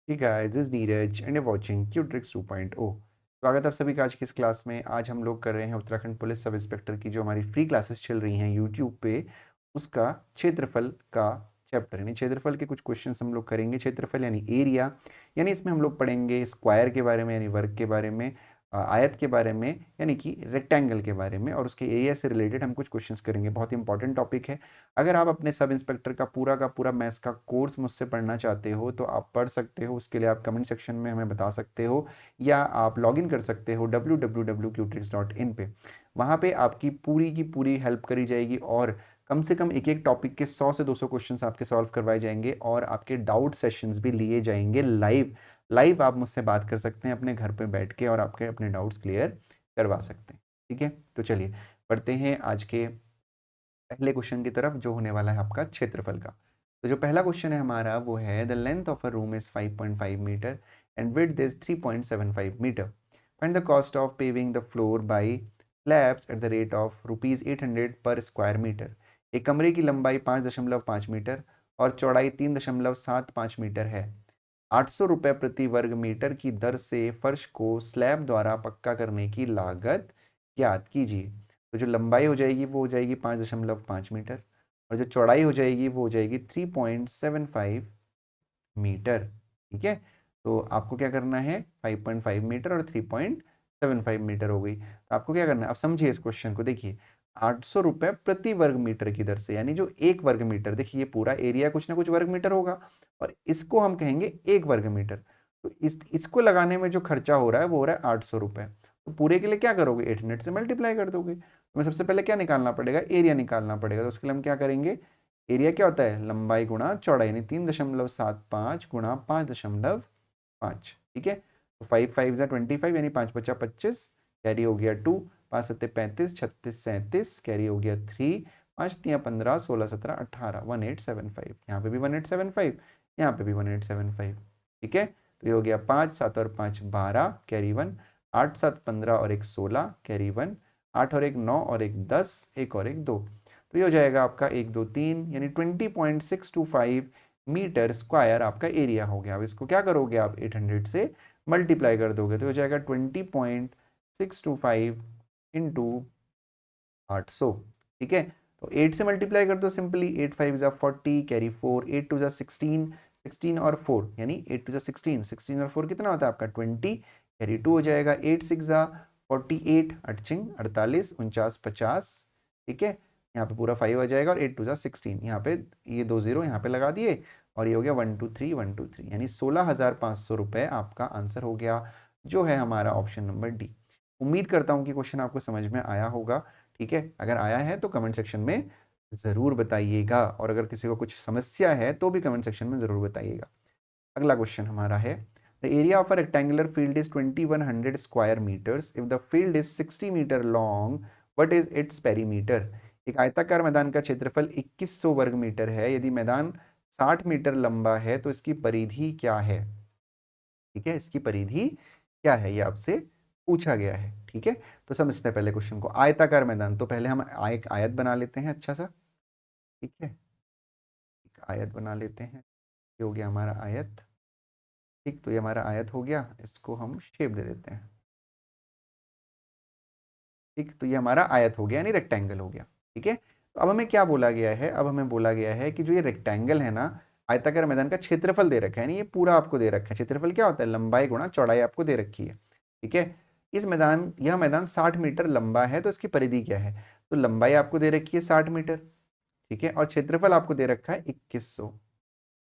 Hey guys, this is Neeraj and you're watching Qtricks 2.0। स्वागत है आप सभी का आज की इस क्लास में। आज हम लोग कर रहे हैं उत्तराखंड पुलिस सब इंस्पेक्टर की जो हमारी फ्री क्लासेस चल रही हैं यूट्यूब पे, उसका क्षेत्रफल का चैप्टर यानी क्षेत्रफल के कुछ क्वेश्चंस हम लोग करेंगे। क्षेत्रफल यानी एरिया, यानी इसमें हम लोग पढ़ेंगे स्क्वायर के बारे में यानी वर्ग के बारे में, आयत के बारे में यानी कि रेक्टेंगल के बारे में, और उसके एरिया से रिलेटेड हम कुछ क्वेश्चंस करेंगे। बहुत ही इंपॉर्टेंट टॉपिक है। अगर आप अपने सब इंस्पेक्टर का पूरा मैथ्स का कोर्स मुझसे पढ़ना चाहते हो तो आप पढ़ सकते हो। उसके लिए आप कमेंट सेक्शन में हमें बता सकते हो या आप लॉगिन कर सकते हो www.qtricks.in पे। वहाँ पे आपकी पूरी की पूरी हेल्प करी जाएगी और कम से कम एक एक टॉपिक के 100 से 200 क्वेश्चंस आपके सॉल्व करवाए जाएंगे और आपके डाउट सेशंस भी लिए जाएंगे लाइव। लाइव आप मुझसे बात कर सकते हैं अपने घर पे बैठ के और आपके अपने डाउट्स क्लियर करवा सकते हैं। ठीक है, तो चलिए पढ़ते हैं आज के पहले क्वेश्चन की तरफ जो होने वाला है आपका क्षेत्रफल का। तो जो पहला क्वेश्चन है हमारा वो है the length of a room is 5.5 metre and width is 3.75 metre. Find the cost of paving the floor by slabs at the rate of ₹800 per square metre. एक कमरे की लंबाई 5.5 मीटर और चौड़ाई 3.75 मीटर है। 800 रुपये प्रति वर्ग मीटर की दर से फर्श को स्लैब द्वारा पक्का करने की लागत ज्ञात कीजिए। तो जो लंबाई हो जाएगी वो हो जाएगी 5.5 मीटर और जो चौड़ाई हो जाएगी वो हो जाएगी 3.75 मीटर। ठीक है, तो आपको क्या करना है, 5.5 मीटर और 3.75 मीटर हो गई। तो आपको क्या करना है, आप समझिए इस क्वेश्चन को। देखिए 800 रुपये प्रति वर्ग मीटर की दर से, यानी जो एक वर्ग मीटर, देखिए ये पूरा एरिया कुछ ना कुछ वर्ग मीटर होगा और इसको हम कहेंगे एक वर्ग मीटर। तो इसको लगाने में जो खर्चा हो रहा है वो हो रहा है 800 रुपये। तो पूरे के लिए क्या करोगे, 800 से मल्टीप्लाई कर दोगे। तो सबसे पहले क्या निकालना पड़ेगा, एरिया निकालना पड़ेगा। तो उसके लिए हम क्या करेंगे, एरिया क्या होता है, लंबाई गुणा चौड़ाई, यानी 3.75 गुणा 5.5। ठीक है, तो 5 5 जा 25 यानी 5 5 25, कैरी हो गया 2, 5 7 35, 36 37, कैरी हो गया 3, 5 3 15, 16 17 18, 1875। यहाँ पे भी 1875, यहाँ पे भी 1875। ठीक है, तो ये हो गया 5 7 और 5 12, कैरी 1, 8 7 15 और 1 16, कैरी 1, 8 और 1 9 और 1 10, एक और 1 2। तो ये हो जाएगा आपका 1 2 3 यानी 20.625 मीटर स्क्वायर आपका एरिया हो गया। अब इसको क्या करोगे आप, 800 से मल्टीप्लाई कर दोगे तो हो जाएगा 20.625 इंटू 800। ठीक है, तो 8 से मल्टीप्लाई कर दो सिंपली, 8 5 जा 40, कैरी 4, 8 2 जा 16, 16 और 4 यानी 8 2 जा 16, 16 और 4 कितना होता है आपका 20, कैरी 2 हो जाएगा। 8 6 जा 48, 8 छिंग 48, 49 50। ठीक है, यहाँ पे पूरा 5 आ जाएगा और 8 2 जा 16, यहाँ पे ये 2 0 यहाँ पे लगा दिए और ये हो गया 1 2 3 1 2 3, यानी 16,500 रुपये आपका आंसर हो गया, जो है हमारा ऑप्शन नंबर डी। उम्मीद करता हूँ कि क्वेश्चन आपको समझ में आया होगा। ठीक है, अगर आया है तो कमेंट सेक्शन में ज़रूर बताइएगा और अगर किसी को कुछ समस्या है तो भी कमेंट सेक्शन में ज़रूर बताइएगा। अगला क्वेश्चन हमारा है the area of a rectangular field is 2100 square metres if the field is 60 metre long, what is its perimeter. एक आयताकार मैदान का क्षेत्रफल 2100 वर्ग मीटर है। यदि मैदान 60 मीटर लंबा है तो इसकी परिधि क्या है। ठीक है, इसकी परिधि क्या है, ये आपसे पूछा गया है। ठीक है, तो समझते हैं पहले क्वेश्चन को। आयताकार मैदान, तो पहले हम एक आयत बना लेते हैं अच्छा सा। ठीक है, एक आयत बना लेते हैं, ये हो गया हमारा आयत। ठीक, तो ये हमारा आयत हो गया, इसको हम शेप दे देते हैं। ठीक, तो ये हमारा आयत हो गया यानी रेक्टेंगल हो गया। ठीक है, तो अब हमें क्या बोला गया है, अब हमें बोला गया है कि जो ये रेक्टेंगल है ना, आयताकार मैदान का क्षेत्रफल दे रखा है, यानी ये पूरा आपको दे रखा है। क्षेत्रफल क्या होता है, लंबाई गुणा चौड़ाई आपको दे रखी है। ठीक है, यह मैदान 60 मीटर लंबा है तो इसकी परिधि क्या है। तो लंबाई आपको दे रखी है 60 मीटर। ठीक है, और क्षेत्रफल आपको दे रखा है 2100।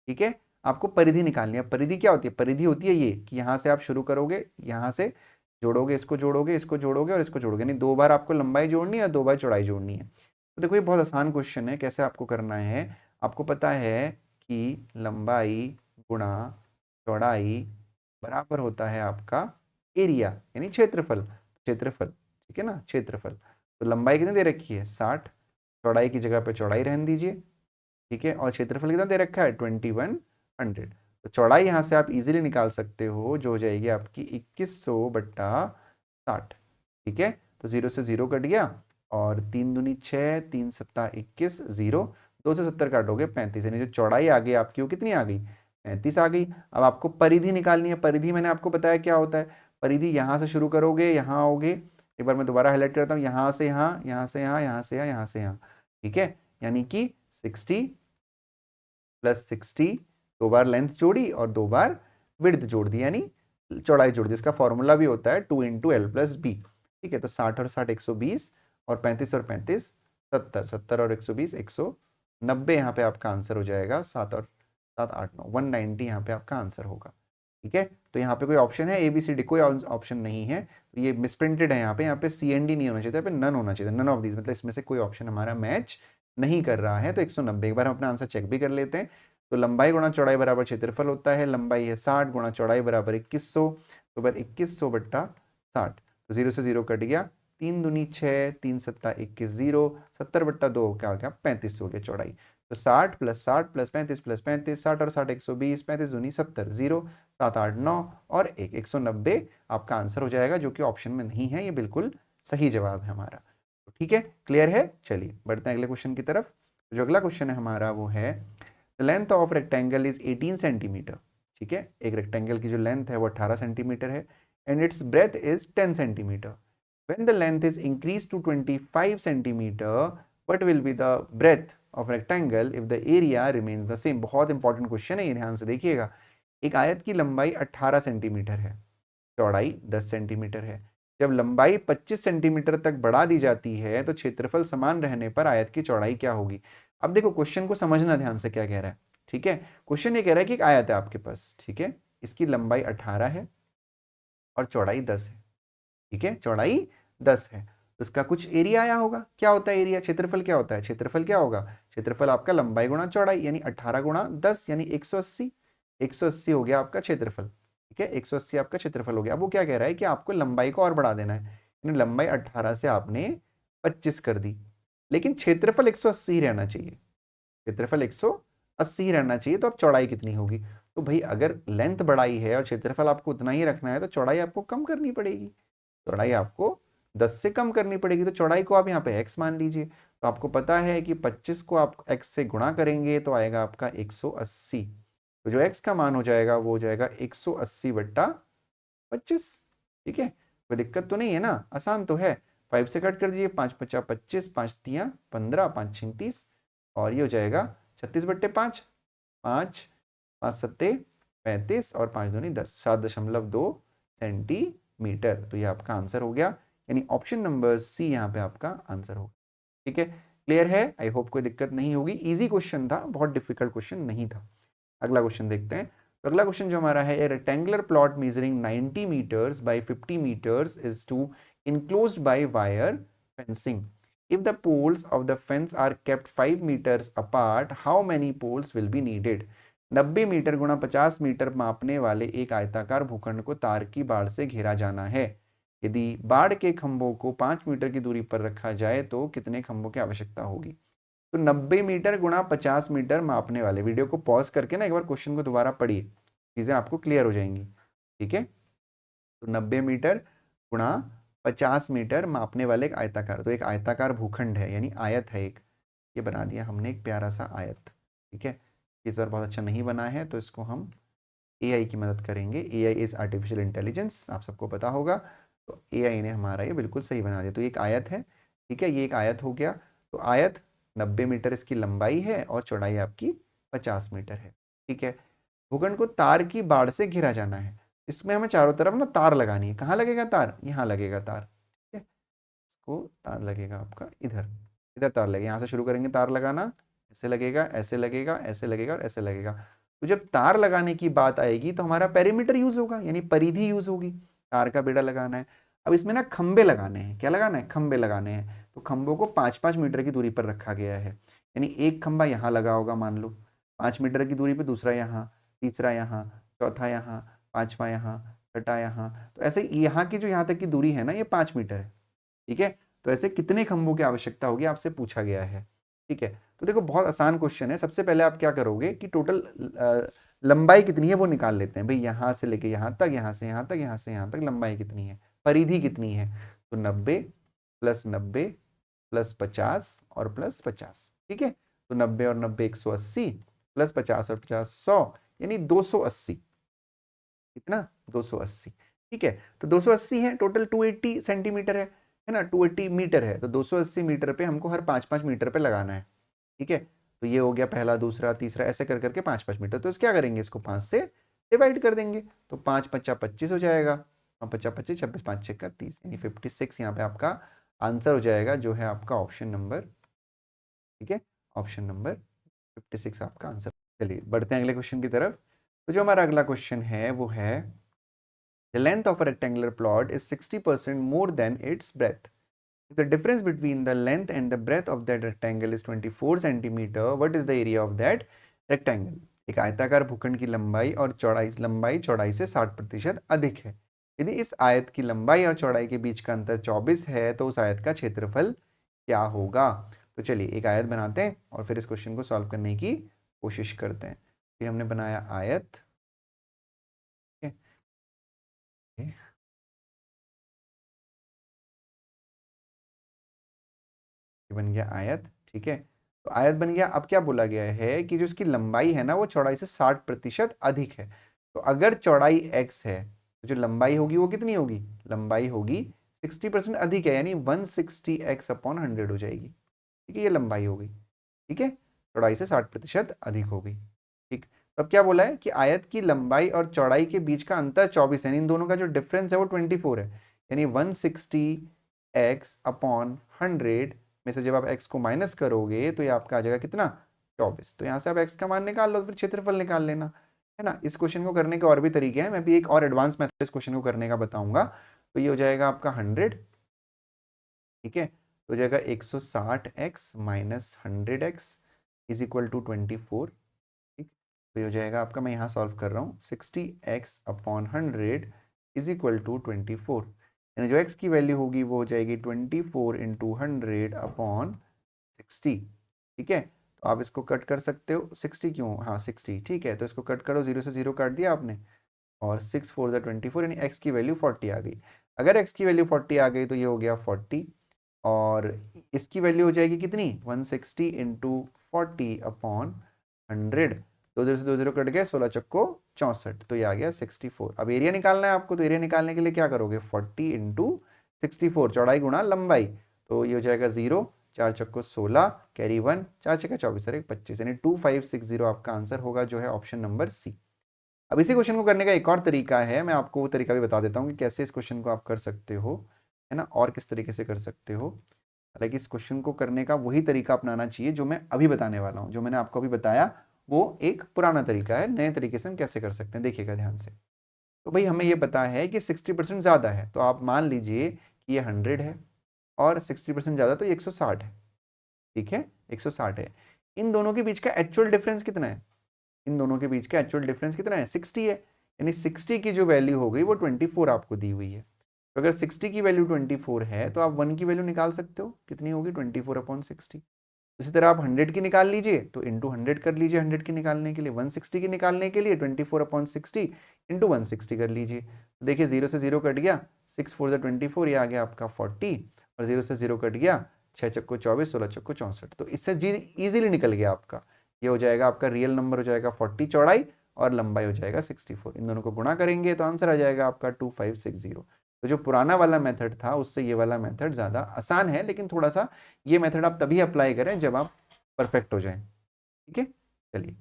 ठीक है, आपको परिधि निकालनी है। परिधि क्या होती है, परिधि होती है ये कि यहाँ से आप शुरू करोगे, यहाँ से जोड़ोगे, इसको जोड़ोगे, इसको जोड़ोगे और इसको जोड़ोगे, यानी 2 बार आपको लंबाई जोड़नी है और 2 बार चौड़ाई जोड़नी है। तो देखो ये बहुत आसान क्वेश्चन है, कैसे आपको करना है। आपको पता है कि लंबाई गुणा चौड़ाई बराबर होता है आपका एरिया यानी क्षेत्रफल। क्षेत्रफल, ठीक है ना, क्षेत्रफल। तो लंबाई कितनी दे रखी है 60, चौड़ाई की जगह पे चौड़ाई रहने दीजिए। ठीक है, और क्षेत्रफल कितना दे रखा है 2100। तो चौड़ाई यहाँ से आप इजीली निकाल सकते हो, जो हो जाएगी आपकी 2100/60। ठीक है, तो 0 से 0 कट गया और 3 दूनी 6, 3 सत्ता 21, 0, 2 से 70 काटोगे 35, यानी जो चौड़ाई आ गई आपकी वो कितनी आ गई 35 आ गई। अब आपको परिधि निकालनी है। परिधि मैंने आपको बताया क्या होता है। परिधि यहाँ से शुरू करोगे, यहाँ आओगे, एक बार मैं दोबारा हाईलाइट करता हूँ, यहाँ से यहाँ, यहाँ से यहाँ, यहाँ से यहाँ, यहाँ से यहाँ, ठीक है। यानी कि 60 प्लस 60, 2 बार लेंथ जोड़ी और 2 बार विड्थ जोड़ दी, यानी चौड़ाई जोड़ दी। इसका फॉर्मूला भी होता है 2 × L+B, ठीक है। तो 60 और 60 120, और 35 और 35 70, 70 और 120 190, यहाँ पे आपका आंसर हो जाएगा 7 और 7 8 9 190, यहाँ पे आपका आंसर होगा, ठीक है। तो यहाँ पे कोई ऑप्शन है ABCD, कोई ऑप्शन नहीं है, तो ये मिसप्रिंटेड है। यहाँ पे CND नहीं होना चाहिए, यहाँ पे नन होना चाहिए, नन ऑफ दीज, मतलब इसमें से कोई ऑप्शन हमारा मैच नहीं कर रहा है। तो 190, एक बार हम अपना आंसर चेक भी कर लेते हैं। तो लंबाई गुणा चौड़ाई बराबर क्षेत्रफल होता है। लंबाई है 60 गुणा चौड़ाई बराबर 2100, तो बराबर 2100 बट्टा 60, तो 0 से 0 कट गया, 3 दूनी 6, 3 सत्ता 21, 0, 70 बट्टा 2 क्या हो गया 35 हो गया चौड़ाई। तो 60 + 60 + 35 + 35, 60 और 60 120, 35 दूनी 70, 0, 7 8 9 और 1, 190 आपका आंसर हो जाएगा, जो कि ऑप्शन में नहीं है। ये बिल्कुल सही जवाब है हमारा। तो ठीक है, क्लियर है। चलिए बढ़ते हैं अगले क्वेश्चन की तरफ। जो अगला क्वेश्चन है हमारा वो है the length of rectangle is 18 centimetre, ठीक है। एक रेक्टेंगल की जो लेंथ है वो 18 सेंटीमीटर है, and it's breath is 10 centimetre. When the length is increased to 25 centimeter, what will be the breadth of rectangle if the area remains the same? बहुत important question है ये, ध्यान से देखिएगा। एक आयत की लंबाई 18 सेंटीमीटर है, चौड़ाई 10 सेंटीमीटर है। जब लंबाई 25 सेंटीमीटर तक बढ़ा दी जाती है तो क्षेत्रफल समान रहने पर आयत की चौड़ाई क्या होगी। अब देखो क्वेश्चन को समझना ध्यान से क्या कह रहा है, ठीक है। क्वेश्चन ये कह रहा है कि एक आयत है आपके पास, ठीक है, इसकी लंबाई 18 है और चौड़ाई 10 है, ठीक है, चौड़ाई 10 है। तो इसका कुछ एरिया आया होगा। क्या होता है एरिया, क्षेत्रफल क्या होता है, क्षेत्रफल क्या होगा, क्षेत्रफल आपका लंबाई गुणा चौड़ाई, यानी 18 गुणा 10 यानी 180, 180 हो गया आपका क्षेत्रफल, ठीक है, 180 आपका क्षेत्रफल हो गया। अब वो क्या कह रहा है कि आपको लंबाई को और बढ़ा देना है, यानी लंबाई 18 से आपने 25 कर दी, लेकिन क्षेत्रफल 180 रहना चाहिए, क्षेत्रफल 180 रहना चाहिए। तो अब चौड़ाई कितनी होगी। तो भाई अगर लेंथ बढ़ाई है और क्षेत्रफल आपको उतना ही रखना है तो चौड़ाई आपको कम करनी पड़ेगी, चौड़ाई आपको 10 से कम करनी पड़ेगी। तो चौड़ाई को आप यहाँ पे x मान लीजिए। तो आपको पता है कि 25 को आप x से गुणा करेंगे तो आएगा आपका 180। तो जो x का मान हो जाएगा वो हो जाएगा 180 बट्टा 25, ठीक है। कोई दिक्कत तो नहीं है ना, आसान तो है। 5 से कट कर दीजिए, 5 × 5 = 25, 5 × 3 = 15, 5 × 6 = 30, और ये हो जाएगा 36 बट्टे 5, 5 5 7 35 और 5 दूनी 10, 7.2 सेंटीमीटर। तो ये आपका आंसर हो गया, यानी ऑप्शन नंबर सी यहाँ पे आपका आंसर होगा, ठीक है। क्लियर है, आई होप कोई दिक्कत नहीं होगी। इजी क्वेश्चन था, बहुत डिफिकल्ट क्वेश्चन नहीं था। अगला क्वेश्चन देखते हैं। तो अगला क्वेश्चन जो हमारा है, a rectangular plot measuring 90 metres by 50 metres is to enclosed by wire fencing. If the poles of the fence are kept 5 meters apart, how many poles will be needed? 90 metre गुणा 50 metre मापने वाले एक आयताकार भूखंड को तार की बाड़ से घेरा जाना है। यदि बाड़ के खंभों को 5 मीटर की दूरी पर रखा जाए तो कितने खंभों की आवश्यकता होगी। तो 90 मीटर गुणा 50 मीटर मापने वाले, वीडियो को पॉज करके ना एक बार क्वेश्चन को दोबारा पढ़िए, चीजें आपको क्लियर हो जाएंगी, ठीक है। तो 90 मीटर गुणा 50 मीटर मापने वाले एक आयताकार, तो एक आयताकार भूखंड है, यानी आयत है एक, ये बना दिया हमने एक प्यारा सा आयत, ठीक है। इस बार बहुत अच्छा नहीं बना है तो इसको हम AI की मदद करेंगे। AI इज आर्टिफिशियल इंटेलिजेंस, आप सबको पता होगा। तो AI ने हमारा ये बिल्कुल सही बना दिया। तो ये एक आयत है, ठीक है, ये एक आयत हो गया। तो आयत 90 मीटर इसकी लंबाई है और चौड़ाई आपकी 50 मीटर है, ठीक है। भूखंड को तार की बाड़ से घिरा जाना है। इसमें हमें चारों तरफ ना तार लगानी है। कहाँ लगेगा तार, यहाँ लगेगा तार, ठीक है। इसको तार लगेगा आपका इधर, इधर तार लगेगा। यहाँ से शुरू करेंगे तार लगाना, ऐसे लगेगा, ऐसे लगेगा, ऐसे लगेगा और ऐसे लगेगा। तो जब तार लगाने की बात आएगी तो हमारा पेरीमीटर यूज होगा, यानी परिधि यूज होगी। तार का बेड़ा लगाना है। अब इसमें ना खंबे लगाने हैं। क्या लगाना है, खंबे लगाने हैं। तो खंभों को 5-5 मीटर की दूरी पर रखा गया है, यानी एक खंबा यहाँ लगा होगा, मान लो 5 मीटर की दूरी पर, दूसरा यहाँ, तीसरा यहाँ, चौथा यहाँ, पांचवा यहाँ, छठा यहाँ। तो ऐसे यहाँ की जो यहाँ तक की दूरी है ना, ये 5 मीटर है, ठीक है। तो ऐसे कितने खंभों की आवश्यकता होगी आपसे पूछा गया है, ठीक है। तो देखो बहुत आसान क्वेश्चन है। सबसे पहले आप क्या करोगे कि टोटल लंबाई कितनी है वो निकाल लेते हैं भाई, यहाँ से लेके यहाँ तक, यहाँ से यहाँ तक, यहाँ से यहाँ तक लंबाई कितनी है, परिधि कितनी है। तो 90 + 90 + 50 और +50, ठीक है। तो 90 और 90 180 + 50 और 50 100, यानी 280। कितना? 280। ठीक है, तो 280 है, टोटल 280 सेंटीमीटर है ना, 280 मीटर है, तो 280 मीटर पे हमको हर 5-5 मीटर पे लगाना है। ठीक है, तो ये हो गया पहला, दूसरा, तीसरा, ऐसे कर करके 5-5 मीटर। तो क्या करेंगे, इसको 5 से डिवाइड कर देंगे, तो 5 पच्चा 25 हो जाएगा, 5 पच्चा 25, 26 5 6 30, यानी 56 यहाँ पे आपका आंसर हो जाएगा, जो है आपका ऑप्शन नंबर। ठीक है, ऑप्शन नंबर 56 आपका आंसर। चलिए बढ़ते हैं अगले क्वेश्चन की तरफ। तो जो हमारा अगला क्वेश्चन है वो है, the length of a rectangular plot is 60% more than its breadth. If the difference between the length and the breadth of that rectangle is 24 centimeter, what is the area of that rectangle? एक आयताकार भूखंड की लंबाई और चौड़ाई से 60% अधिक है। यदि इस आयत की लंबाई और चौड़ाई के बीच का अंतर 24 है तो उस आयत का क्षेत्रफल क्या होगा? तो चलिए एक आयत बनाते हैं और फिर इस क्वेश्चन को सॉल्व करने की कोशिश करते हैं। ये हमने बनाया आयत, बन गया आयत। ठीक है, तो आयत बन गया। अब क्या बोला गया है कि जो इसकी लंबाई है ना वो चौड़ाई से 60% अधिक है। तो अगर चौड़ाई x है तो जो लंबाई होगी वो कितनी होगी? लंबाई होगी 60% अधिक है, यानी 160x/100 हो जाएगी। ठीक है, ये लंबाई हो गई। ठीक है, चौड़ाई से 60% अधिक हो गई। ठीक, तो अब क्या बोला है कि आयत की लंबाई और चौड़ाई के बीच का अंतर 24 है, इन दोनों का जो डिफरेंस है वो 24 है, यानी 160x/100 में से जब आप x को माइनस करोगे तो ये आपका आ जाएगा कितना? 24। तो यहाँ से आप x का मान निकाल लो, फिर क्षेत्रफल निकाल लेना, है ना। इस क्वेश्चन को करने के और भी तरीके हैं, मैं भी एक और एडवांस मेथड इस क्वेश्चन को करने का बताऊंगा। तो ये हो जाएगा आपका 100। ठीक है, तो हो जाएगा 160x minus 100x is equal to 24। ठीक, तो ये हो जाएगा आपका, मैं यहाँ सॉल्व कर रहा हूँ, 60x/100 इज इक्वल टू 24, यानी जो x की वैल्यू होगी वो हो जाएगी 24 इंटू 100/60। ठीक है, तो आप इसको कट कर सकते हो। 60 क्यों? हाँ 60। ठीक है, तो इसको कट करो, 0 से 0 काट दिया आपने, और 6 4 24, यानी x की वैल्यू 40 आ गई। अगर x की वैल्यू 40 आ गई तो ये हो गया 40, और इसकी वैल्यू हो जाएगी कितनी? 160 इंटू 40/100। 2 0 से 2 0 कट गए, 16 चक्को 64, तो ये आ गया 64। अब एरिया निकालना है आपको, तो एरिया निकालने के लिए क्या करोगे? 40 इंटू 64, चौड़ाई गुणा लंबाई, तो ये हो जाएगा 0, 4 चक्को 16, कैरी 1, 4 छक्का 24 और 1 25, यानी 2560 आपका आंसर होगा, जो है ऑप्शन नंबर सी। अब इसी क्वेश्चन को करने का एक और तरीका है, मैं आपको वो तरीका भी बता देता हूँ कि कैसे इस क्वेश्चन को आप कर सकते हो, है ना, और किस तरीके से कर सकते हो। हालांकि इस क्वेश्चन को करने का वही तरीका अपनाना चाहिए जो मैं अभी बताने वाला हूँ। जो मैंने आपको अभी बताया वो एक पुराना तरीका है, नए तरीके से हम कैसे कर सकते हैं, देखिएगा ध्यान से। तो भाई हमें ये पता है कि 60% ज़्यादा है, तो आप मान लीजिए कि ये 100 है और 60% ज़्यादा तो ये 160 है। ठीक है, 160 है। इन दोनों के बीच का एक्चुअल डिफरेंस कितना है? इन दोनों के बीच का एक्चुअल डिफरेंस कितना है? 60 है, यानी 60 की जो वैल्यू हो गई वो 24 आपको दी हुई है। तो अगर 60 की वैल्यू 24 है तो आप 1 की वैल्यू निकाल सकते हो, कितनी होगी? 24/60। इसी तरह आप 100 की निकाल लीजिए, तो इंटू 100 कर लीजिए 100 की निकालने के लिए। 160 की निकालने के लिए 24/60 इंटू 160 कर लीजिए। तो देखिए 0 से 0 कट गया, 6 4 24, ये आ गया आपका 40, और 0 से 0 कट गया, 6 चक्को 24, 16 चक्को 64। तो इससे ईजिली निकल गया आपका, ये हो जाएगा आपका रियल नंबर हो जाएगा 40 चौड़ाई, और लंबाई हो जाएगा 64। इन दोनों को गुणा करेंगे तो आंसर आ जाएगा आपका 2560। तो जो पुराना वाला मेथड था उससे ये वाला मेथड ज़्यादा आसान है, लेकिन थोड़ा सा ये मेथड आप तभी अप्लाई करें जब आप परफेक्ट हो जाएं। ठीक है, चलिए,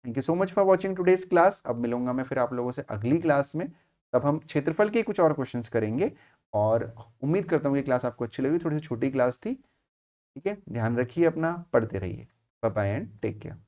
thank you so much for watching today's class. अब मिलूंगा मैं फिर आप लोगों से अगली क्लास में, तब हम क्षेत्रफल के कुछ और क्वेश्चंस करेंगे, और उम्मीद करता हूँ कि क्लास आपको अच्छी लगी। थोड़ी सी छोटी क्लास थी। ठीक है, ध्यान रखिए अपना, पढ़ते रहिए। Bye bye and take care.